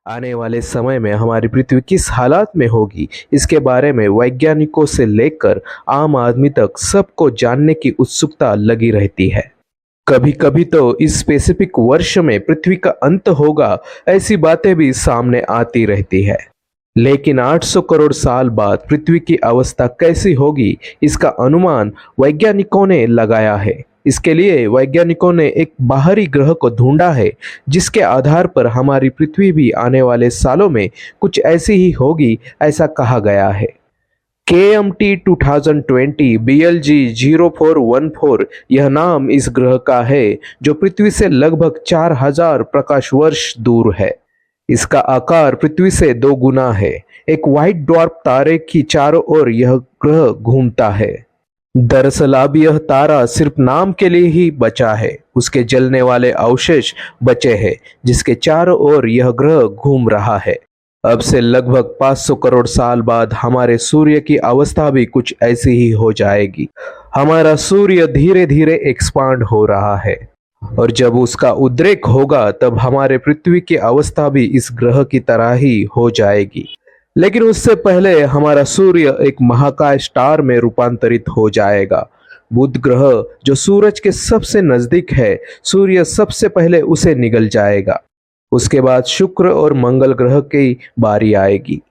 आने वाले समय में हमारी पृथ्वी किस हालात में होगी, इसके बारे में वैज्ञानिकों से लेकर आम आदमी तक सबको जानने की उत्सुकता लगी रहती है। कभी कभी तो इस स्पेसिफिक वर्ष में पृथ्वी का अंत होगा, ऐसी बातें भी सामने आती रहती है। लेकिन 800 करोड़ साल बाद पृथ्वी की अवस्था कैसी होगी, इसका अनुमान वैज्ञानिकों ने लगाया है। इसके लिए वैज्ञानिकों ने एक बाहरी ग्रह को ढूंढा है, जिसके आधार पर हमारी पृथ्वी भी आने वाले सालों में कुछ ऐसी ही होगी, ऐसा कहा गया है। KMT 2020 BLG 0414 यह नाम इस ग्रह का है, जो पृथ्वी से लगभग 4000 प्रकाश वर्ष दूर है। इसका आकार पृथ्वी से 2 गुना है। एक व्हाइट ड्वार्फ तारे की चारों ओर यह ग्रह घूमता है। दरअसल अब यह तारा सिर्फ नाम के लिए ही बचा है। उसके जलने वाले अवशेष बचे हैं, जिसके चारों ओर यह ग्रह घूम रहा है। अब से लगभग 500 करोड़ साल बाद हमारे सूर्य की अवस्था भी कुछ ऐसी ही हो जाएगी। हमारा सूर्य धीरे धीरे एक्सपांड हो रहा है, और जब उसका उद्रेक होगा तब हमारे पृथ्वी की अवस्था भी इस ग्रह की तरह ही हो जाएगी। लेकिन उससे पहले हमारा सूर्य एक महाकाय स्टार में रूपांतरित हो जाएगा। बुध ग्रह जो सूरज के सबसे नजदीक है, सूर्य सबसे पहले उसे निगल जाएगा। उसके बाद शुक्र और मंगल ग्रह की बारी आएगी।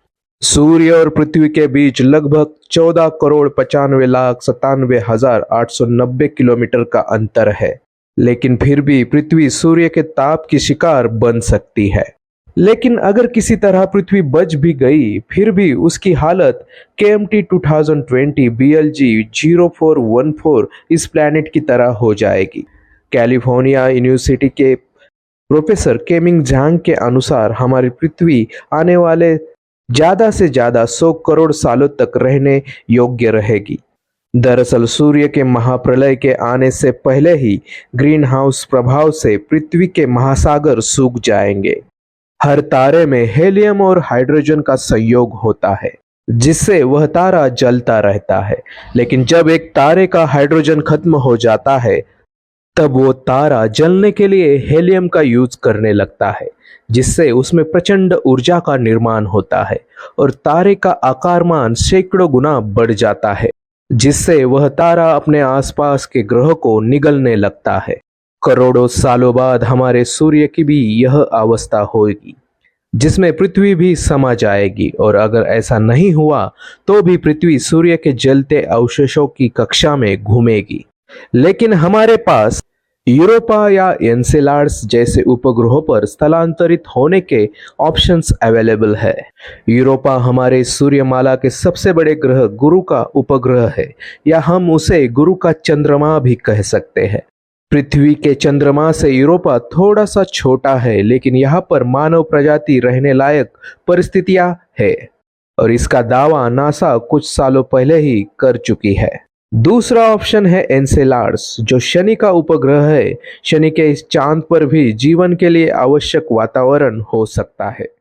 सूर्य और पृथ्वी के बीच लगभग 14,95,97,890 किलोमीटर का अंतर है। लेकिन फिर भी पृथ्वी सूर्य के ताप की शिकार बन सकती है। लेकिन अगर किसी तरह पृथ्वी बच भी गई, फिर भी उसकी हालत KMT 2020 BLG 0414 इस प्लैनेट की तरह हो जाएगी। कैलिफोर्निया यूनिवर्सिटी के प्रोफेसर केमिंग झांग के अनुसार हमारी पृथ्वी आने वाले ज्यादा से ज्यादा 100 करोड़ सालों तक रहने योग्य रहेगी। दरअसल सूर्य के महाप्रलय के आने से पहले ही ग्रीन हाउस प्रभाव से पृथ्वी के महासागर सूख जाएंगे। हर तारे में हेलियम और हाइड्रोजन का संयोग होता है, जिससे वह तारा जलता रहता है। लेकिन जब एक तारे का हाइड्रोजन खत्म हो जाता है, तब वो तारा जलने के लिए हेलियम का यूज करने लगता है, जिससे उसमें प्रचंड ऊर्जा का निर्माण होता है और तारे का आकारमान सैकड़ों गुना बढ़ जाता है, जिससे वह तारा अपने आसपास के ग्रह को निगलने लगता है। करोड़ों सालों बाद हमारे सूर्य की भी यह अवस्था होगी, जिसमें पृथ्वी भी समा जाएगी। और अगर ऐसा नहीं हुआ तो भी पृथ्वी सूर्य के जलते अवशेषों की कक्षा में घूमेगी। लेकिन हमारे पास यूरोपा या एनसेलाड्स जैसे उपग्रहों पर स्थलांतरित होने के ऑप्शंस अवेलेबल है। यूरोपा हमारे सूर्यमाला के सबसे बड़े ग्रह गुरु का उपग्रह है, या हम उसे गुरु का चंद्रमा भी कह सकते हैं। पृथ्वी के चंद्रमा से यूरोपा थोड़ा सा छोटा है, लेकिन यहाँ पर मानव प्रजाति रहने लायक परिस्थितियां है, और इसका दावा नासा कुछ सालों पहले ही कर चुकी है। दूसरा ऑप्शन है एनसेलाड्स, जो शनि का उपग्रह है। शनि के इस चांद पर भी जीवन के लिए आवश्यक वातावरण हो सकता है।